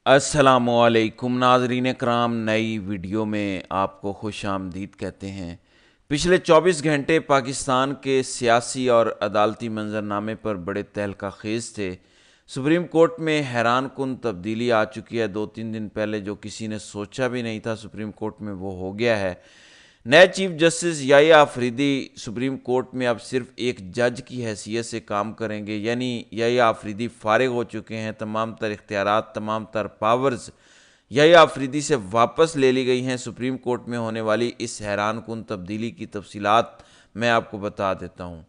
السلام علیکم ناظرین کرام، نئی ویڈیو میں آپ کو خوش آمدید کہتے ہیں۔ پچھلے 24 گھنٹے پاکستان کے سیاسی اور عدالتی منظرنامے پر بڑے تہلکہ خیز تھے۔ سپریم کورٹ میں حیران کن تبدیلی آ چکی ہے۔ 2-3 دن پہلے جو کسی نے سوچا بھی نہیں تھا سپریم کورٹ میں، وہ ہو گیا ہے۔ نئے چیف جسٹس یحییٰ آفریدی سپریم کورٹ میں اب صرف ایک جج کی حیثیت سے کام کریں گے، یعنی یحییٰ آفریدی فارغ ہو چکے ہیں۔ تمام تر اختیارات، تمام تر پاورز یحییٰ آفریدی سے واپس لے لی گئی ہیں۔ سپریم کورٹ میں ہونے والی اس حیران کن تبدیلی کی تفصیلات میں آپ کو بتا دیتا ہوں۔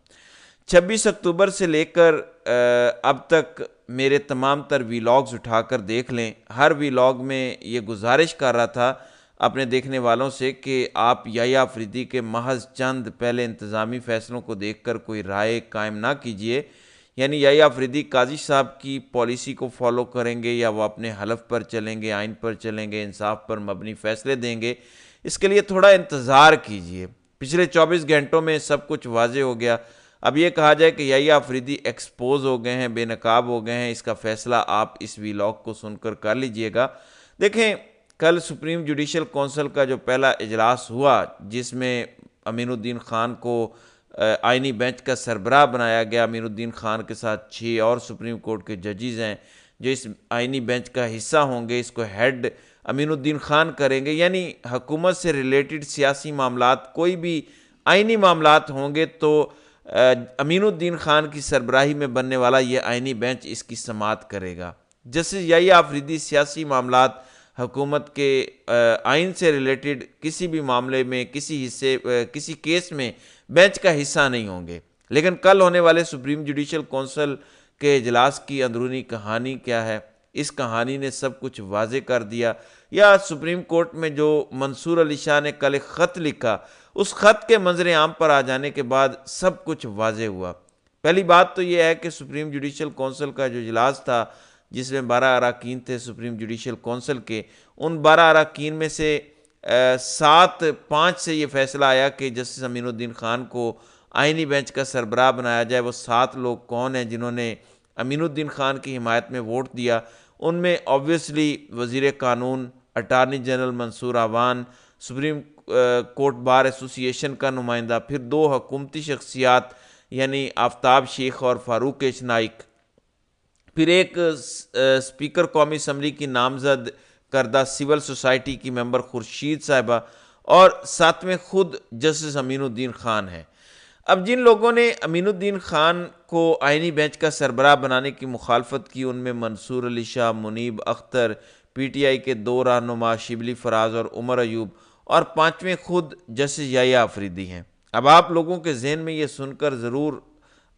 26 اکتوبر سے لے کر اب تک میرے تمام تر ویلاگز اٹھا کر دیکھ لیں۔ ہر ویلاگ میں یہ گزارش کر رہا تھا اپنے دیکھنے والوں سے کہ آپ یحییٰ آفریدی کے محض چند پہلے انتظامی فیصلوں کو دیکھ کر کوئی رائے قائم نہ کیجیے، یعنی یحییٰ آفریدی قاضی صاحب کی پالیسی کو فالو کریں گے یا وہ اپنے حلف پر چلیں گے، آئین پر چلیں گے، انصاف پر مبنی فیصلے دیں گے، اس کے لیے تھوڑا انتظار کیجیے۔ پچھلے 24 گھنٹوں میں سب کچھ واضح ہو گیا۔ اب یہ کہا جائے کہ یحییٰ آفریدی ایکسپوز ہو گئے ہیں، بے نقاب ہو گئے ہیں، اس کا فیصلہ آپ اس ویلاگ کو سن کر لیجئے گا۔ دیکھیں، کل سپریم جوڈیشل کونسل کا جو پہلا اجلاس ہوا، جس میں امین الدین خان کو آئینی بینچ کا سربراہ بنایا گیا۔ امین الدین خان کے ساتھ 6 اور سپریم کورٹ کے ججز ہیں جو اس آئینی بینچ کا حصہ ہوں گے۔ اس کو ہیڈ امین الدین خان کریں گے، یعنی حکومت سے ریلیٹڈ سیاسی معاملات، کوئی بھی آئینی معاملات ہوں گے تو امین الدین خان کی سربراہی میں بننے والا یہ آئینی بینچ اس کی سماعت کرے گا۔ جسٹس یحییٰ آفریدی سیاسی معاملات، حکومت کے آئین سے ریلیٹڈ کسی بھی معاملے میں، کسی کیس میں بینچ کا حصہ نہیں ہوں گے۔ لیکن کل ہونے والے سپریم جوڈیشل کونسل کے اجلاس کی اندرونی کہانی کیا ہے؟ اس کہانی نے سب کچھ واضح کر دیا۔ یا سپریم کورٹ میں جو منصور علی شاہ نے کل ایک خط لکھا، اس خط کے منظر عام پر آ جانے کے بعد سب کچھ واضح ہوا۔ پہلی بات تو یہ ہے کہ سپریم جوڈیشل کونسل کا جو اجلاس تھا، جس میں 12 اراکین تھے سپریم جوڈیشل کونسل کے، ان 12 اراکین میں سے 5 سے یہ فیصلہ آیا کہ جسٹس امین الدین خان کو آئینی بینچ کا سربراہ بنایا جائے۔ وہ 7 لوگ کون ہیں جنہوں نے امین الدین خان کی حمایت میں ووٹ دیا؟ ان میں آبویسلی وزیر قانون، اٹارنی جنرل منصور آوان، سپریم کورٹ بار ایسوسی ایشن کا نمائندہ، پھر 2 حکومتی شخصیات یعنی آفتاب شیخ اور فاروق ایچ نائک، پھر ایک اسپیکر قومی اسمبلی کی نامزد کردہ سول سوسائٹی کی ممبر خورشید صاحبہ، اور 7ویں خود جسٹس امین الدین خان ہیں۔ اب جن لوگوں نے امین الدین خان کو آئینی بینچ کا سربراہ بنانے کی مخالفت کی، ان میں منصور علی شاہ، منیب اختر، پی ٹی آئی کے 2 رہنما شبلی فراز اور عمر ایوب، اور 5ویں خود جسٹس یحییٰ آفریدی ہیں۔ اب آپ لوگوں کے ذہن میں یہ سن کر ضرور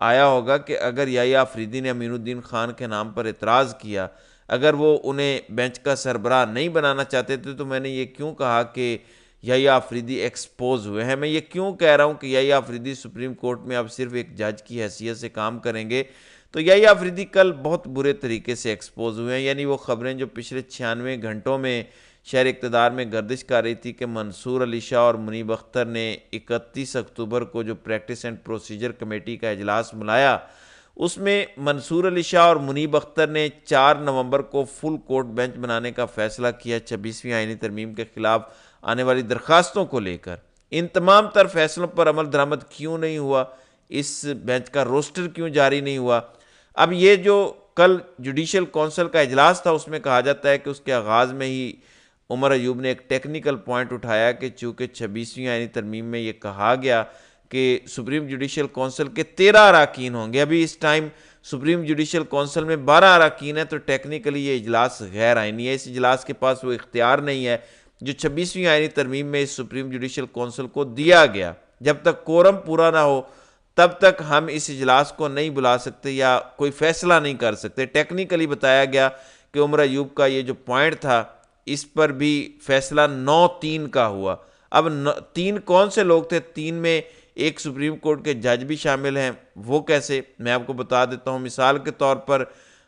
آیا ہوگا کہ اگر یحییٰ آفریدی نے امین الدین خان کے نام پر اعتراض کیا، اگر وہ انہیں بینچ کا سربراہ نہیں بنانا چاہتے تھے، تو میں نے یہ کیوں کہا کہ یحییٰ آفریدی ایکسپوز ہوئے ہیں؟ میں یہ کیوں کہہ رہا ہوں کہ یحییٰ آفریدی سپریم کورٹ میں اب صرف ایک جج کی حیثیت سے کام کریں گے؟ تو یحییٰ آفریدی کل بہت برے طریقے سے ایکسپوز ہوئے ہیں۔ یعنی وہ خبریں جو پچھلے 96 گھنٹوں میں شہر اقتدار میں گردش کر رہی تھی کہ منصور علی شاہ اور منیب اختر نے 31 اکتوبر کو جو پریکٹس اینڈ پروسیجر کمیٹی کا اجلاس بلایا، اس میں منصور علی شاہ اور منیب اختر نے 4 نومبر کو فل کورٹ بینچ بنانے کا فیصلہ کیا 26ویں آئینی ترمیم کے خلاف آنے والی درخواستوں کو لے کر۔ ان تمام تر فیصلوں پر عمل درآمد کیوں نہیں ہوا؟ اس بینچ کا روسٹر کیوں جاری نہیں ہوا؟ اب یہ جو کل جوڈیشل کونسل کا اجلاس تھا، اس میں کہا جاتا ہے کہ اس کے آغاز میں ہی عمر ایوب نے ایک ٹیکنیکل پوائنٹ اٹھایا کہ چونکہ 26ویں آئینی ترمیم میں یہ کہا گیا کہ سپریم جوڈیشل کونسل کے 13 اراکین ہوں گے، ابھی اس ٹائم سپریم جوڈیشل کونسل میں 12 اراکین ہیں، تو ٹیکنیکلی یہ اجلاس غیر آئینی ہے۔ اس اجلاس کے پاس وہ اختیار نہیں ہے جو 26ویں آئینی ترمیم میں اس سپریم جوڈیشل کونسل کو دیا گیا۔ جب تک کورم پورا نہ ہو تب تک ہم اس اجلاس کو نہیں بلا سکتے یا کوئی فیصلہ نہیں کر سکتے۔ ٹیکنیکلی بتایا گیا کہ عمر ایوب کا یہ جو پوائنٹ تھا، اس پر بھی فیصلہ 9-3 کا ہوا۔ اب 3 کون سے لوگ تھے؟ 3 میں ایک سپریم کورٹ کے جج بھی شامل ہیں۔ وہ کیسے؟ میں آپ کو بتا دیتا ہوں۔ مثال کے طور پر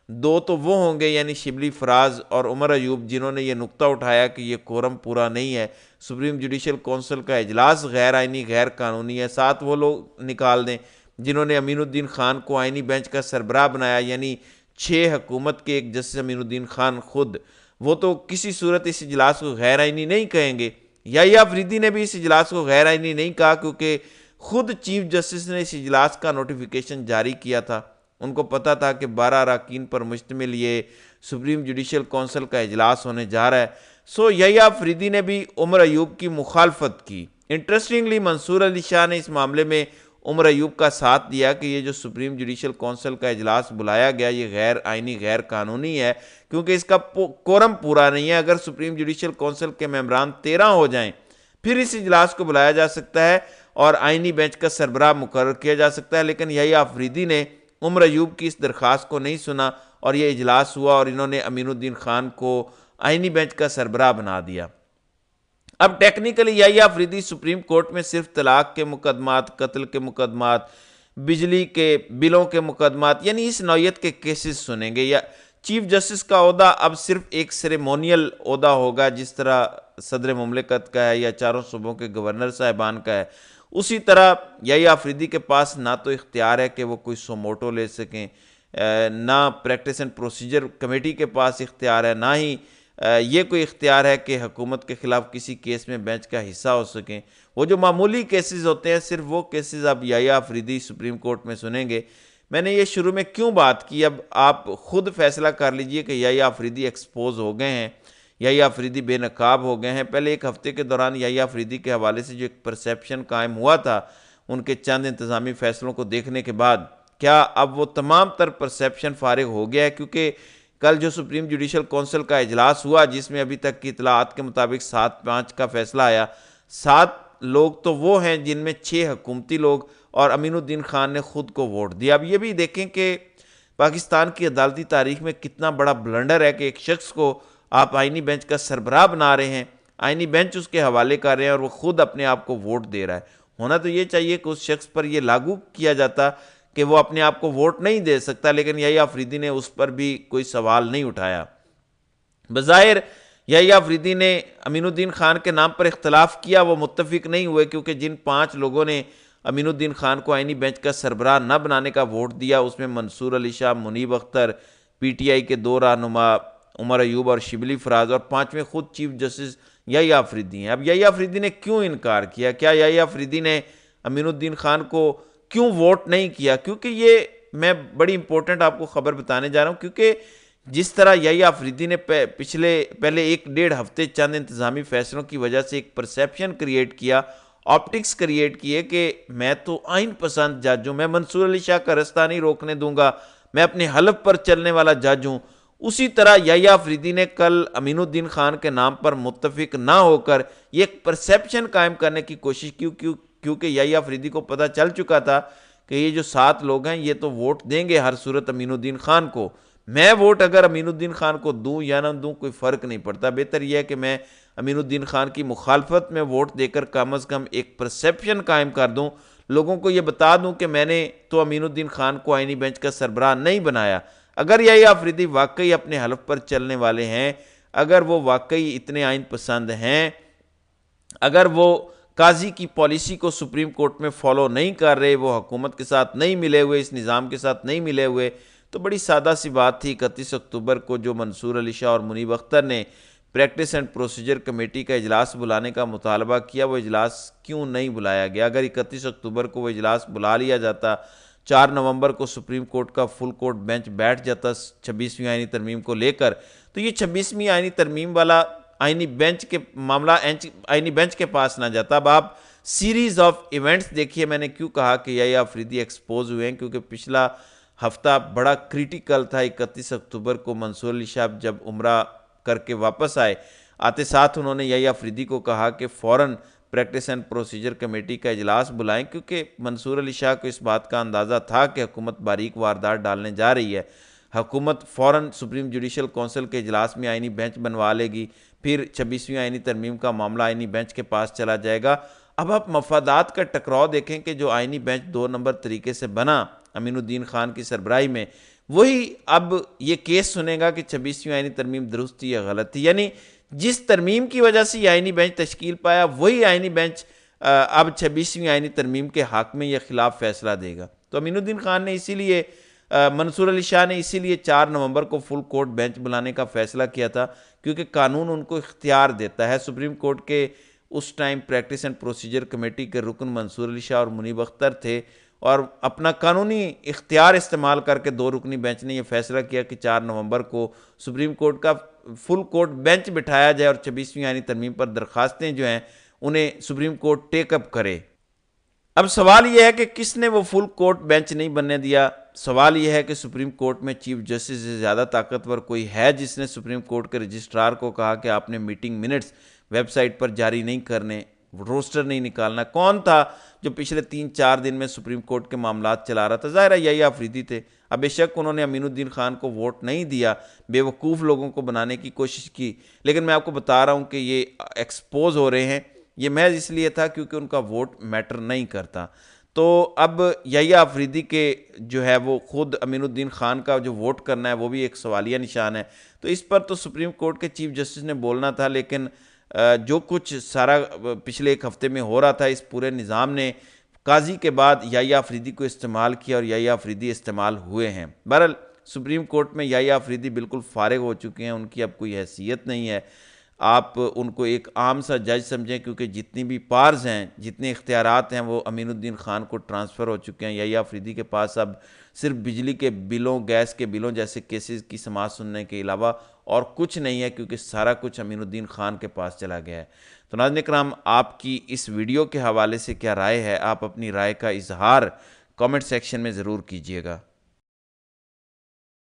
2 تو وہ ہوں گے، یعنی شبلی فراز اور عمر ایوب، جنہوں نے یہ نقطہ اٹھایا کہ یہ کورم پورا نہیں ہے، سپریم جوڈیشل کونسل کا اجلاس غیر آئینی، غیر قانونی ہے۔ 7 وہ لوگ نکال دیں جنہوں نے امین الدین خان کو آئینی بینچ کا سربراہ بنایا، یعنی 6 حکومت کے، ایک جسٹس امین الدین خان خود، وہ تو کسی صورت اس اجلاس کو غیر آئینی نہیں کہیں گے۔ یحییٰ آفریدی نے بھی اس اجلاس کو غیر آئینی نہیں کہا، کیونکہ خود چیف جسٹس نے اس اجلاس کا نوٹیفیکیشن جاری کیا تھا۔ ان کو پتا تھا کہ 12 اراکین پر مشتمل یہ سپریم جوڈیشل کونسل کا اجلاس ہونے جا رہا ہے۔ سو یحییٰ آفریدی نے بھی عمر ایوب کی مخالفت کی۔ انٹرسٹنگلی منصور علی شاہ نے اس معاملے میں عمر ایوب کا ساتھ دیا کہ یہ جو سپریم جوڈیشل کونسل کا اجلاس بلایا گیا یہ غیر آئینی غیر قانونی ہے، کیونکہ اس کا کورم پورا نہیں ہے۔ اگر سپریم جوڈیشل کونسل کے ممبران 13 ہو جائیں پھر اس اجلاس کو بلایا جا سکتا ہے اور آئینی بینچ کا سربراہ مقرر کیا جا سکتا ہے، لیکن یحییٰ آفریدی نے عمر ایوب کی اس درخواست کو نہیں سنا اور یہ اجلاس ہوا اور انہوں نے امین الدین خان کو آئینی بینچ کا سربراہ بنا دیا۔ اب ٹیکنیکلی یحییٰ آفریدی سپریم کورٹ میں صرف طلاق کے مقدمات، قتل کے مقدمات، بجلی کے بلوں کے مقدمات یعنی اس نوعیت کے کیسز سنیں گے۔ یا چیف جسٹس کا عہدہ اب صرف ایک سیریمونیل عہدہ ہوگا، جس طرح صدر مملکت کا ہے یا چاروں صوبوں کے گورنر صاحبان کا ہے، اسی طرح یحییٰ آفریدی کے پاس نہ تو اختیار ہے کہ وہ کوئی سوموٹو لے سکیں، نہ پریکٹس اینڈ پروسیجر کمیٹی کے پاس اختیار ہے، نہ ہی یہ کوئی اختیار ہے کہ حکومت کے خلاف کسی کیس میں بینچ کا حصہ ہو سکیں۔ وہ جو معمولی کیسز ہوتے ہیں صرف وہ کیسز اب یحییٰ آفریدی سپریم کورٹ میں سنیں گے۔ میں نے یہ شروع میں کیوں بات کی، اب آپ خود فیصلہ کر لیجئے کہ یحییٰ آفریدی ایکسپوز ہو گئے ہیں، یحییٰ آفریدی بے نقاب ہو گئے ہیں۔ پہلے ایک ہفتے کے دوران یحییٰ آفریدی کے حوالے سے جو ایک پرسیپشن قائم ہوا تھا ان کے چند انتظامی فیصلوں کو دیکھنے کے بعد، کیا اب وہ تمام تر پرسیپشن فارغ ہو گیا ہے؟ کیونکہ کل جو سپریم جوڈیشل کونسل کا اجلاس ہوا جس میں ابھی تک کی اطلاعات کے مطابق 7-5 کا فیصلہ آیا، 7 لوگ تو وہ ہیں جن میں 6 حکومتی لوگ اور امین الدین خان نے خود کو ووٹ دیا۔ اب یہ بھی دیکھیں کہ پاکستان کی عدالتی تاریخ میں کتنا بڑا بلنڈر ہے کہ ایک شخص کو آپ آئینی بینچ کا سربراہ بنا رہے ہیں، آئینی بینچ اس کے حوالے کر رہے ہیں اور وہ خود اپنے آپ کو ووٹ دے رہا ہے۔ ہونا تو یہ چاہیے کہ اس شخص پر یہ لاگو کیا جاتا کہ وہ اپنے آپ کو ووٹ نہیں دے سکتا، لیکن یحییٰ آفریدی نے اس پر بھی کوئی سوال نہیں اٹھایا۔ بظاہر یحییٰ آفریدی نے امین الدین خان کے نام پر اختلاف کیا، وہ متفق نہیں ہوئے، کیونکہ جن 5 لوگوں نے امین الدین خان کو آئینی بینچ کا سربراہ نہ بنانے کا ووٹ دیا اس میں منصور علی شاہ، منیب اختر، پی ٹی آئی کے 2 رہنما عمر ایوب اور شبلی فراز، اور 5ویں خود چیف جسٹس یحییٰ آفریدی ہیں۔ اب یحییٰ آفریدی نے کیوں انکار کیا؟ کیا یحییٰ آفریدی نے امین الدین خان کو کیوں ووٹ نہیں کیا؟ کیونکہ یہ میں بڑی امپورٹنٹ آپ کو خبر بتانے جا رہا ہوں، کیونکہ جس طرح یحییٰ آفریدی نے پہلے 1-1.5 ہفتے چند انتظامی فیصلوں کی وجہ سے ایک پرسیپشن کریٹ کیا، آپٹکس کریٹ کیے کہ میں تو آئین پسند جج ہوں، میں منصور علی شاہ کا رستہ نہیں روکنے دوں گا، میں اپنے حلف پر چلنے والا جج ہوں، اسی طرح یحییٰ آفریدی نے کل امین الدین خان کے نام پر متفق نہ ہو کر یہ ایک پرسیپشن قائم کرنے کی کوشش کی، کیونکہ یحییٰ آفریدی کو پتہ چل چکا تھا کہ یہ جو 7 لوگ ہیں یہ تو ووٹ دیں گے ہر صورت امین الدین خان کو، میں ووٹ اگر امین الدین خان کو دوں یا نہ دوں کوئی فرق نہیں پڑتا، بہتر یہ ہے کہ میں امین الدین خان کی مخالفت میں ووٹ دے کر کم از کم ایک پرسیپشن قائم کر دوں، لوگوں کو یہ بتا دوں کہ میں نے تو امین الدین خان کو آئینی بینچ کا سربراہ نہیں بنایا۔ اگر یحییٰ آفریدی واقعی اپنے حلف پر چلنے والے ہیں، اگر وہ واقعی اتنے آئین پسند ہیں، اگر وہ قاضی کی پالیسی کو سپریم کورٹ میں فالو نہیں کر رہے، وہ حکومت کے ساتھ نہیں ملے ہوئے، اس نظام کے ساتھ نہیں ملے ہوئے، تو بڑی سادہ سی بات تھی 31 اکتوبر کو جو منصور علی شاہ اور منیب اختر نے پریکٹس اینڈ پروسیجر کمیٹی کا اجلاس بلانے کا مطالبہ کیا، وہ اجلاس کیوں نہیں بلایا گیا؟ اگر 31 اکتوبر کو وہ اجلاس بلا لیا جاتا، 4 نومبر کو سپریم کورٹ کا فل کورٹ بینچ بیٹھ جاتا 26ویں آئینی ترمیم کو لے کر، تو یہ 26ویں آئینی ترمیم والا آئینی بینچ کے معاملہ آئینی بینچ کے پاس نہ جاتا۔ اب آپ سیریز آف ایونٹس دیکھیے، میں نے کیوں کہا کہ یحییٰ آفریدی ایکسپوز ہوئے ہیں، کیونکہ پچھلا ہفتہ بڑا کریٹیکل تھا۔ 31 اکتوبر کو منصور علی شاہ جب عمرہ کر کے واپس آتے ساتھ انہوں نے یحییٰ آفریدی کو کہا کہ فوراً پریکٹس اینڈ پروسیجر کمیٹی کا اجلاس بلائیں، کیونکہ منصور علی شاہ کو اس بات کا اندازہ تھا کہ حکومت باریک واردات ڈالنے جا رہی ہے، حکومت فوراً سپریم جوڈیشل کونسل کے اجلاس میں آئینی بینچ بنوا لے گی، پھر 26ویں آئینی ترمیم کا معاملہ آئینی بینچ کے پاس چلا جائے گا۔ اب آپ مفادات کا ٹکراؤ دیکھیں کہ جو آئینی بینچ 2 نمبر طریقے سے بنا امین الدین خان کی سربراہی میں، وہی اب یہ کیس سنے گا کہ 26ویں آئینی ترمیم درست تھی یا غلط تھی، یعنی جس ترمیم کی وجہ سے یہ آئینی بینچ تشکیل پایا وہی آئینی بینچ اب 26ویں آئینی ترمیم کے حق میں یا خلاف فیصلہ دے گا۔ تو امین الدین خان نے اسی لیے منصور علی شاہ نے اسی لیے 4 نومبر کو فل کورٹ بینچ بلانے کا فیصلہ کیا تھا، کیونکہ قانون ان کو اختیار دیتا ہے۔ سپریم کورٹ کے اس time practice and procedure committee کے رکن منصور علی شاہ اور منیب اختر تھے، اور اپنا قانونی اختیار استعمال کر کے 2 رکنی بینچ نے یہ فیصلہ کیا کہ 4 نومبر کو سپریم کورٹ کا فل کورٹ بینچ بٹھایا جائے اور 26ویں آئینی ترمیم پر درخواستیں جو ہیں انہیں سپریم کورٹ ٹیک اپ کرے۔ اب سوال یہ ہے کہ کس نے وہ فل کورٹ بینچ نہیں بننے دیا؟ سوال یہ ہے کہ سپریم کورٹ میں چیف جسٹس سے زیادہ طاقتور کوئی ہے جس نے سپریم کورٹ کے رجسٹرار کو کہا کہ آپ نے میٹنگ منٹس ویب سائٹ پر جاری نہیں کرنے، روسٹر نہیں نکالنا؟ کون تھا جو پچھلے 3-4 دن میں سپریم کورٹ کے معاملات چلا رہا تھا؟ ظاہر ہے یحییٰ آفریدی تھے۔ اب بے شک انہوں نے امین الدین خان کو ووٹ نہیں دیا، بے وقوف لوگوں کو بنانے کی کوشش کی، لیکن میں آپ کو بتا رہا ہوں کہ یہ ایکسپوز ہو رہے ہیں، یہ محض اس لیے تھا کیونکہ ان کا ووٹ میٹر نہیں کرتا۔ تو اب یحییٰ آفریدی کے جو ہے وہ خود امین الدین خان کا جو ووٹ کرنا ہے وہ بھی ایک سوالیہ نشان ہے۔ تو اس پر تو سپریم کورٹ کے چیف جسٹس نے بولنا تھا، لیکن جو کچھ سارا پچھلے 1 ہفتے میں ہو رہا تھا، اس پورے نظام نے قاضی کے بعد یحییٰ آفریدی کو استعمال کیا اور یحییٰ آفریدی استعمال ہوئے ہیں۔ بہرحال سپریم کورٹ میں یحییٰ آفریدی بالکل فارغ ہو چکے ہیں، ان کی اب کوئی حیثیت نہیں ہے۔ آپ ان کو ایک عام سا جج سمجھیں، کیونکہ جتنی بھی پارز ہیں، جتنے اختیارات ہیں، وہ امین الدین خان کو ٹرانسفر ہو چکے ہیں۔ یحییٰ آفریدی کے پاس اب صرف بجلی کے بلوں، گیس کے بلوں جیسے کیسز کی سماعت سننے کے علاوہ اور کچھ نہیں ہے، کیونکہ سارا کچھ امین الدین خان کے پاس چلا گیا ہے۔ تو ناظرین کرام، آپ کی اس ویڈیو کے حوالے سے کیا رائے ہے؟ آپ اپنی رائے کا اظہار کامنٹ سیکشن میں ضرور کیجیے گا۔